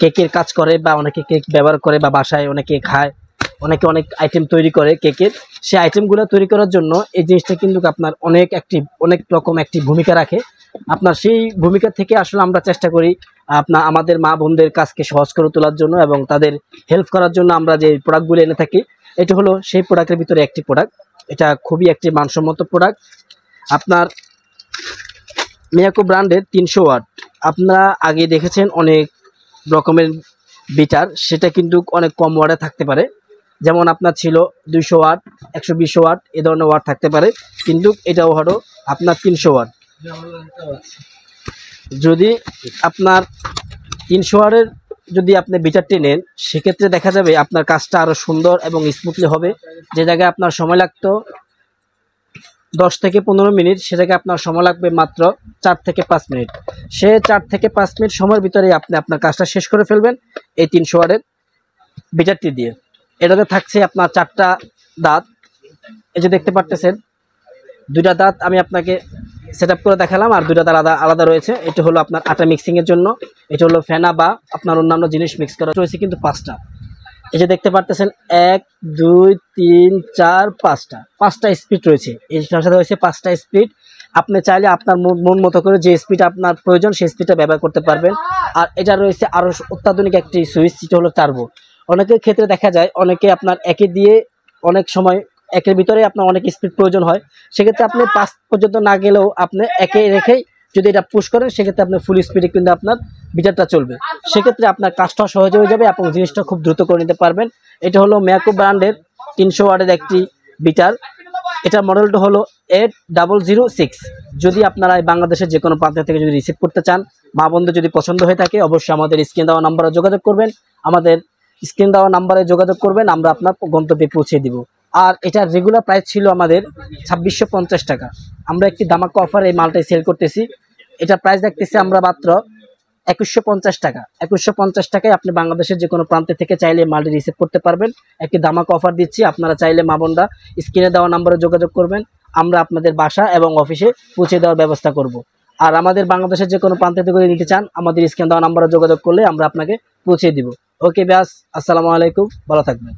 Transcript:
কেকের কাজ করে বা অনেকে কেক ব্যবহার করে বা বাসায় অনেকে খায়, অনেকে অনেক আইটেম তৈরি করে কেকের। সেই আইটেমগুলো তৈরি করার জন্য এই জিনিসটা কিন্তু আপনার অনেক রকম একটি ভূমিকা রাখে। আপনার সেই ভূমিকা থেকে আসলে আমরা চেষ্টা করি আমাদের মা বোনদের কাজকে সহজ করে তোলার জন্য এবং তাদের হেল্প করার জন্য আমরা যে প্রোডাক্টগুলো এনে থাকি, এটা হলো সেই প্রোডাক্টের ভিতরে একটি প্রোডাক্ট। এটা খুবই একটি মানসম্মত প্রোডাক্ট। আপনার মিয়াকো ব্র্যান্ডের 300 ওয়াট, আপনারা আগে দেখেছেন অনেক রকমের বিটার, সেটা কিন্তু অনেক কম ওয়াটে থাকতে পারে। যেমন আপনার ছিল 200 ওয়াট, 120 ওয়াট, এ ধরনের ওয়াট থাকতে পারে, কিন্তু এটাও হলো আপনার 300 ওয়াট। যদি আপনার 300 ওয়াটের যদি আপনি বিটারটি নেন, সেক্ষেত্রে দেখা যাবে আপনার কাজটা আরও সুন্দর এবং স্মুথলি হবে। যে জায়গায় আপনার সময় লাগতো 10 থেকে 15 মিনিট, সে জায়গায় আপনার সময় লাগবে মাত্র 4 থেকে 5 মিনিট। সে 4 থেকে 5 মিনিট সময়ের ভিতরে আপনি আপনার কাজটা শেষ করে ফেলবেন এই 300 ওয়াটের বিটারটি দিয়ে। এটাতে থাকছে আপনার 4টা দাঁত, এই যে দেখতে পারতেছেন 2টা দাঁত আমি আপনাকে সেট আপ করে দেখালাম, আর 2টা দাঁত আলাদা আলাদা রয়েছে। এটা হলো আপনার আটা মিক্সিংয়ের জন্য, এটা হলো ফেনা বা আপনার অন্যান্য জিনিস মিক্স করা রয়েছে কিন্তু 5টা। এই যে দেখতে পারতেছেন 1 2 3 4 5টা স্পিড রয়েছে। এর সাথে রয়েছে 5টা স্পিড। আপনি চাইলে আপনার মন মতো করে যে স্পিড আপনার প্রয়োজন সেই স্পিডটা ব্যবহার করতে পারবেন। আর এটা রয়েছে আরও অত্যাধুনিক একটি সুইচ, যেটা হলো টার্বো। অনেকের ক্ষেত্রে দেখা যায় অনেকে আপনার একে দিয়ে অনেক সময় একের ভিতরে আপনার অনেক স্পিড প্রয়োজন হয়, সেক্ষেত্রে আপনি 5 পর্যন্ত না গেলেও আপনি একে রেখেই যদি এটা পুশ করেন, সেক্ষেত্রে আপনার ফুল স্পিডে কিন্তু আপনার বিটারটা চলবে। সেক্ষেত্রে আপনার কাজটা সহজ হয়ে যাবে এবং জিনিসটা খুব দ্রুত করে নিতে পারবেন। এটা হলো মিয়াকো ব্র্যান্ডের 300 ওয়াটের একটি বিটার। এটা মডেলটা হলো 8006। যদি আপনারা বাংলাদেশের যে কোনো প্রান্ত থেকে যদি রিসিভ করতে চান, মা বোনদের যদি পছন্দ হয়ে থাকে, অবশ্যই আমাদের স্ক্রিন দেওয়া নাম্বারে যোগাযোগ করবেন। আমরা আপনার গন্তব্যে পৌঁছে দিব। আর এটার রেগুলার প্রাইস ছিল আমাদের 2650 টাকা। আমরা একটি ধামাকা অফার এই মালটাই সেল করতেছি। এটা প্রাইস দেখতেছি আমরা মাত্র 2150 টাকা। 2150 টাকায় আপনি বাংলাদেশের যে কোনো প্রান্তে থেকে চাইলে মালটি রিসিভ করতে পারবেন। একটি ধামাকা অফার দিচ্ছি, আপনারা চাইলে মা বোনরা স্ক্রিনে দেওয়া নাম্বারে যোগাযোগ করবেন। আমরা আপনাদের বাসা এবং অফিসে পৌঁছে দেওয়ার ব্যবস্থা করব। আর আমাদের বাংলাদেশের যে কোনো প্রান্তে থেকে নিতে চান, আমাদের স্ক্রিনে দেওয়া নাম্বারে যোগাযোগ করলে আমরা আপনাকে পৌঁছে দিব। ওকে ব্যাস, আসসালামু আলাইকুম, ভালো থাকবেন।